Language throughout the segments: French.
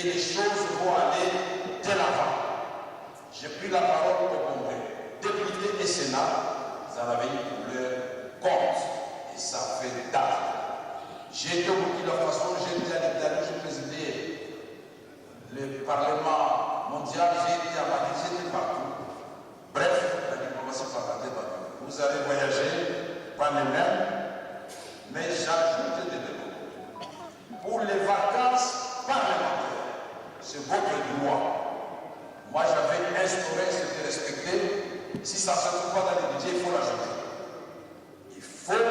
et les choses vont aller de l'avant. J'ai pris la parole au Congrès. Députés et Sénat, vous en avez eu pour leur compte. Et ça fait date. J'ai été au Burkina Faso, j'ai été à l'Italie, j'ai présidé le Parlement mondial, j'ai été à Madrid, j'ai été partout. Bref, la diplomatie parlementaire va venir. Vous allez voyager, pas les mêmes, mais j'ajoute des développements. Pour les vacances parlementaires, c'est votre droit. Moi, j'avais instauré, c'était respecté. Si ça ne se trouve pas dans les budgets, il faut l'ajouter. Il faut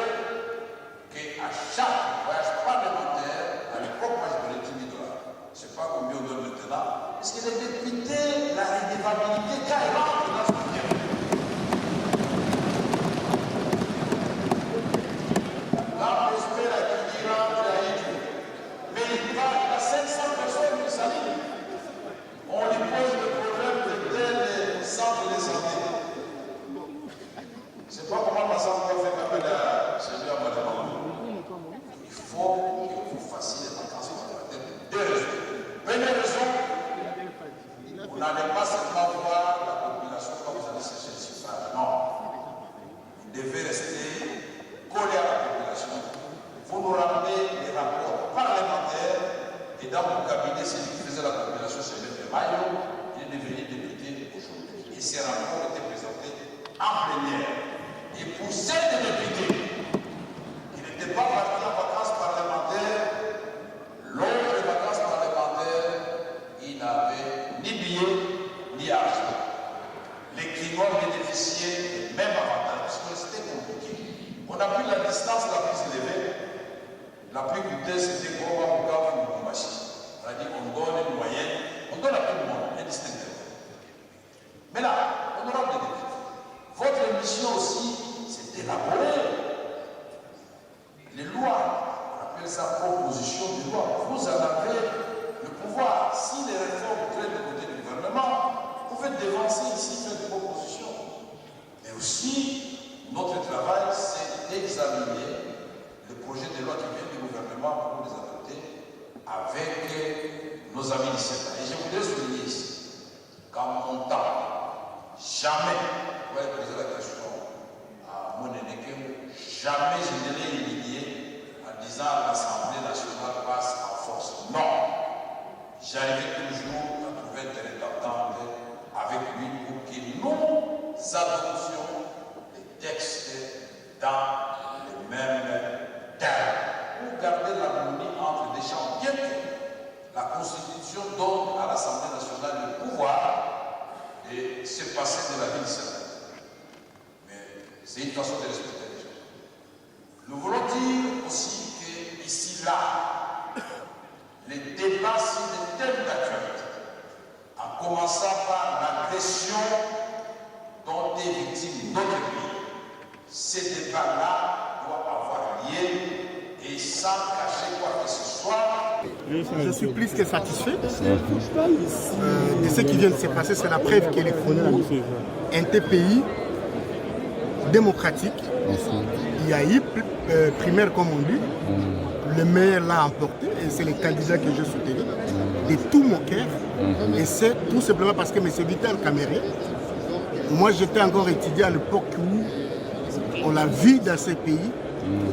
qu'à chaque voyage parlementaire, à l'époque, moi, je donnais 10 000 $. Je ne sais pas combien on donne maintenant. Parce que les députés, la redevabilité, quand ils rentrent dans ce budget, l'ambassadeur qui rentre à Haïti, mais il a 500 personnes qui s'allument. On lui pose le problème de tel centre de santé. Je ne sais pas comment la santé fait appel à celui à Madame. Il faut que vous fassiez les vacances parlementaires. Deux raisons. Première raison, vous n'allez pas seulement voir la population quand vous allez chercher le suffrage. Non. Vous devez rester collé à la population. Vous nous ramenez les rapports parlementaires et dans mon cabinet, celui qui faisait la population, c'est M. Mayo, il est devenu député aujourd'hui. Et ces rapports étaient présentés en plénière. Et pour ces députés qui n'étaient pas partis en vacances parlementaires, lors des vacances parlementaires, ils n'avaient ni billets ni argent. Les Quinois bénéficiaient des mêmes avantages parce que c'était compliqué. On a pris la distance la plus élevée. La plus coûteuse, c'était Goma Bukavu ou Lubumbashi. C'est-à-dire qu'on donne une moyenne, on donne à tout le monde, indistinctement. Mais là, honorable député, votre mission aussi, c'est d'élaborer les lois. On appelle ça proposition de loi. Vous en avez le pouvoir. Si les réformes traînent du côté du gouvernement, vous pouvez dévancer ici, faire des propositions. Mais aussi, notre travail, c'est d'examiner le projet de loi qui vient du gouvernement pour les adopter avec nos amis du Sénat. Et je voudrais souligner ici qu'en mon temps, jamais, vous pouvez poser la question à mon aîné, jamais je ne l'ai humilié en disant à l'Assemblée nationale passe en force. Non. J'arrivais toujours à trouver un terrain d'entente avec lui pour que nous adoptions les textes dans les mêmes pour garder l'harmonie entre des gens bien que la Constitution donne à l'Assemblée nationale le pouvoir de se passer de la vie du Sénat. Mais c'est une façon de respecter les gens. Nous voulons dire aussi qu'ici, là, les débats sur des thèmes d'actualité, en commençant par l'agression dont est victime notre pays, ces débats-là doivent avoir lieu et sans cacher quoi que ce soit. Je suis plus que satisfait de ce qui vient de se passer. C'est la preuve que les Congo est un pays démocratique. Il y a eu primaire comme on dit. Le maire l'a emporté et c'est le candidat que je soutenais de tout mon cœur. Et c'est tout simplement parce que M. Vital Kamerhe, moi j'étais encore étudiant à l'époque où on l'a vu dans ces pays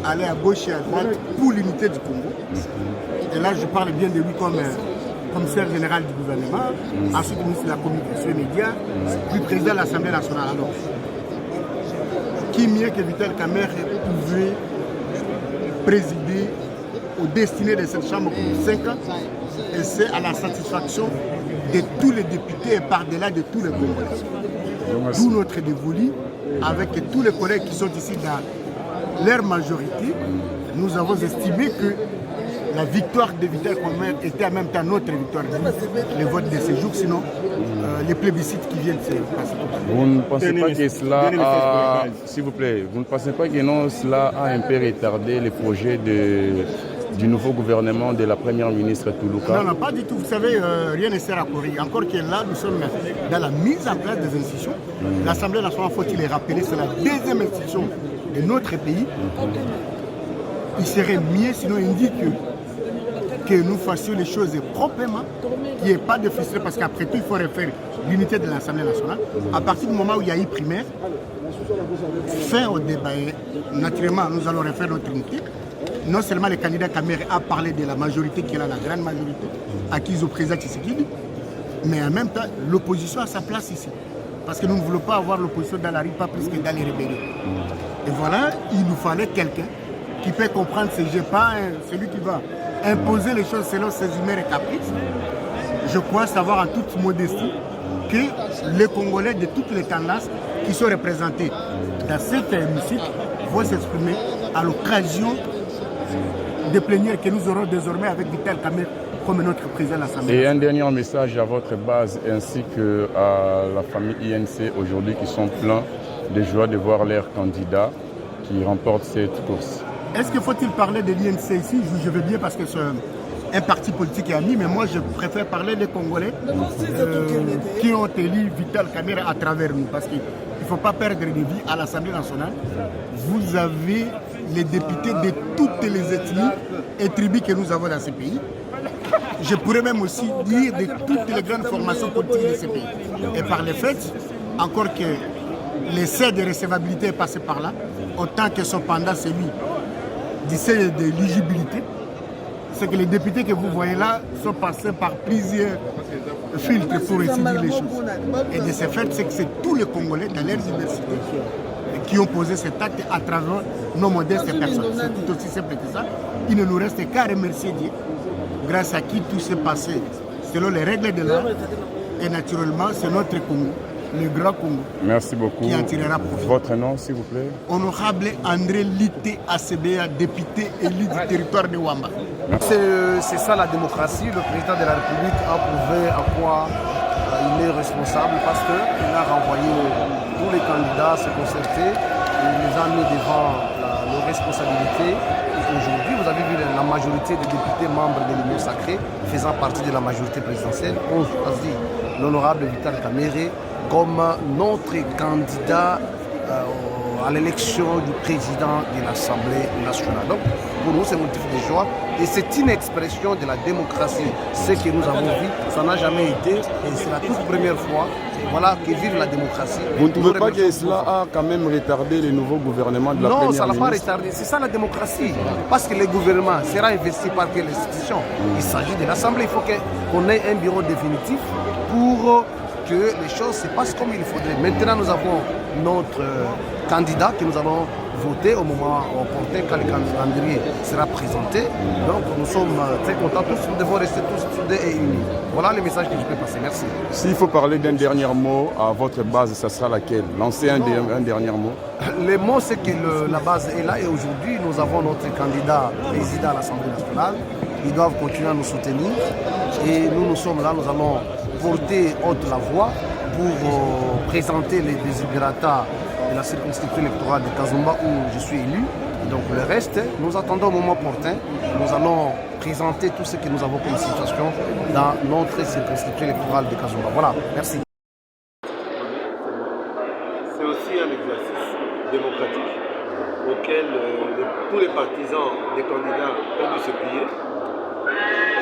aller à gauche et à droite pour l'unité du Congo. Et là, je parle bien de lui comme commissaire général du gouvernement, ensuite ministre de la communication et médias, puis président de l'Assemblée nationale. Alors, qui mieux que Vital Kamerhe pouvait présider aux destinées de cette chambre pour 5 ans, et c'est à la satisfaction de tous les députés et par-delà de tous les Congolais. D'où notre dévolu avec tous les collègues qui sont ici dans leur majorité. Nous avons estimé que la victoire de Vital Kamerhe était en même temps notre victoire, les votes de ces jours, sinon les plébiscites qui viennent se passer. Vous ne pensez pas que cela a, s'il vous plaît, vous ne pensez pas que non, cela a un peu retardé les projets du nouveau gouvernement de la première ministre Toulouka? Non, non, pas du tout. Vous savez, rien ne sert à courir. Encore que là, nous sommes dans la mise en place des institutions. L'Assemblée nationale, faut-il les rappeler, c'est la deuxième institution de notre pays. Il serait mieux, sinon il dit que nous fassions les choses proprement, qu'il n'y ait pas de frustration, parce qu'après tout, il faut refaire l'unité de l'Assemblée nationale. À partir du moment où il y a eu primaire, fin au débat, naturellement, nous allons refaire notre unité. Non seulement le candidat Kamere a parlé de la majorité, qui est là, la grande majorité, acquise au président Tshisekedi, mais en même temps, l'opposition a sa place ici. Parce que nous ne voulons pas avoir l'opposition dans la rue, pas plus que dans les rébellions. Et voilà, il nous fallait quelqu'un qui peut comprendre ces jeux, pas celui qui va imposer les choses selon ses humeurs et caprices. Je crois savoir en toute modestie que les Congolais de toutes les tendances qui sont représentés dans cet hémicycle vont s'exprimer à l'occasion des plénières que nous aurons désormais avec Vital Kamerhe comme notre président de l'Assemblée. Et un dernier message à votre base ainsi qu'à la famille INC aujourd'hui qui sont pleins de joie de voir leurs candidats qui remportent cette course. Est-ce qu'il faut-il parler de l'INC ici? Je veux bien parce que c'est un parti politique et ami, mais moi je préfère parler des Congolais qui ont élu Vital Kamerhe à travers nous. Parce qu'il ne faut pas perdre de vue à l'Assemblée nationale. Vous avez les députés de toutes les ethnies et tribus que nous avons dans ce pays. Je pourrais même aussi dire de toutes les grandes formations politiques de ce pays. Et par le fait, encore que l'essai de recevabilité est passé par là, autant que cependant celui d'essai de l'éligibilité, c'est que les députés que vous voyez là sont passés par plusieurs filtres pour ainsi dire les choses. Et de ce fait, c'est que c'est tous les Congolais dans leur diversité qui ont posé cet acte à travers nos modestes personnes. C'est tout aussi simple que ça. Il ne nous reste qu'à remercier Dieu, grâce à qui tout s'est passé selon les règles de l'art. Et naturellement, c'est notre Congo, le grand Congo. Merci beaucoup. Qui en tirera profit. Votre nom, s'il vous plaît? Honorable André Lité ACBA, député élu du territoire de Wamba. C'est ça la démocratie. Le président de la République a prouvé à quoi il est responsable parce qu'il a renvoyé tous les candidats à se concerter. Il les a mis devant leurs responsabilités. Aujourd'hui, vous avez vu la majorité des députés membres de l'Union sacrée faisant partie de la majorité présidentielle ont choisi l'honorable Vital Kamerhe comme notre candidat à l'élection du président de l'Assemblée nationale. Donc, pour nous, c'est un motif de joie et c'est une expression de la démocratie. Ce que nous avons vu, ça n'a jamais été et c'est la toute première fois. Voilà, que vive la démocratie. Vous ne trouvez pas que cela a quand même retardé le nouveau gouvernement de la première ministre? Non, ça n'a pas retardé. C'est ça la démocratie. Parce que le gouvernement sera investi par quelle institution? Il s'agit de l'Assemblée. Il faut qu'on ait un bureau définitif pour que les choses se passent comme il faudrait. Maintenant, nous avons notre candidat que nous allons voter au moment opportun quand le calendrier sera présenté. Donc nous sommes très contents. Tous nous devons rester tous soudés et unis. Voilà le message que je peux passer. Merci. S'il faut parler d'un dernier mot à votre base, ça sera laquelle? Lancez un dernier mot. Le mot, c'est que la base est là et aujourd'hui, nous avons notre candidat président à l'Assemblée nationale. Ils doivent continuer à nous soutenir et nous sommes là, nous allons porter haute la voix pour présenter les desiderata de la circonscription électorale de Kazumba où je suis élu. Donc le reste, nous attendons au moment opportun. Nous allons présenter tout ce que nous avons comme situation dans notre circonscription électorale de Kazumba. Voilà, merci. C'est aussi un exercice démocratique auquel tous les partisans des candidats ont dû se plier.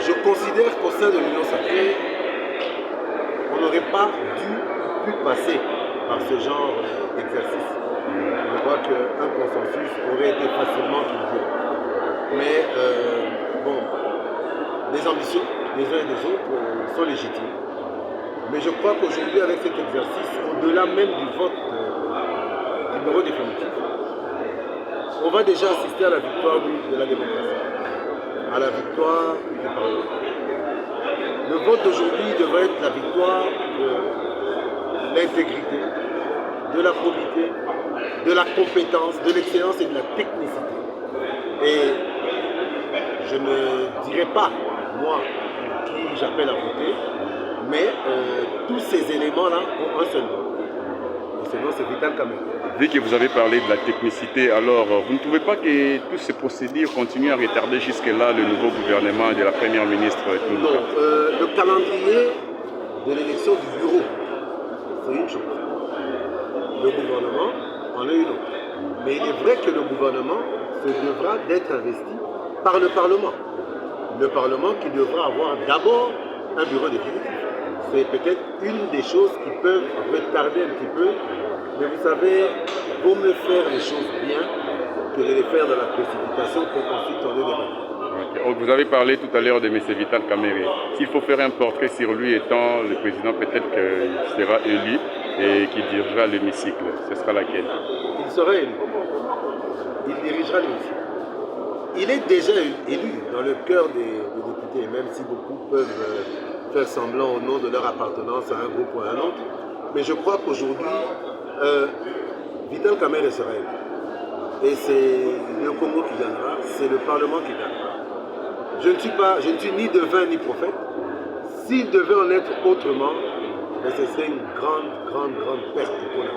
Je considère qu'au sein de l'Union sacrée, on n'aurait pas pu passer par ce genre d'exercice. Je crois qu'un consensus aurait été facilement trouvé. Mais bon, les ambitions des uns et des autres sont légitimes. Mais je crois qu'aujourd'hui, avec cet exercice, au-delà même du vote du bureau définitif, on va déjà assister à la victoire de la démocratie, à la victoire du Parlement. Le vote d'aujourd'hui devrait être la victoire de l'intégrité, de la probité, de la compétence, de l'excellence et de la technicité. Et je ne dirai pas, moi, qui j'appelle à voter, mais tous ces éléments-là ont un seul nom. Et ce nom, c'est Vital Kamerhe. Vu que vous avez parlé de la technicité, alors vous ne trouvez pas que toutes ces procédures continuent à retarder jusque-là le nouveau gouvernement de la première ministre Toulouka? Non, le calendrier de l'élection du bureau, c'est une chose. Le gouvernement en est une autre. Mais il est vrai que le gouvernement se devra d'être investi par le Parlement. le Parlement qui devra avoir d'abord un bureau définitif. C'est peut-être une des choses qui peuvent retarder un petit peu, mais vous savez, vaut mieux faire les choses bien que de les faire dans la précipitation pour qu'ensuite on ait des réponses. Okay. Vous avez parlé tout à l'heure de M. Vital Kamerhe. S'il faut faire un portrait sur lui étant le président, peut-être qu'il sera élu et qu'il dirigera l'hémicycle. Ce sera laquelle? Il sera élu. Il dirigera l'hémicycle. Il est déjà élu dans le cœur des députés, même si beaucoup peuvent faire semblant au nom de leur appartenance à un groupe ou à un autre. Mais je crois qu'aujourd'hui, Vital Kamerhe sera élu. Et c'est le Congo qui gagnera, c'est le Parlement qui gagnera. Je ne suis ni devin ni prophète. S'il devait en être autrement, ce serait une grande perte pour la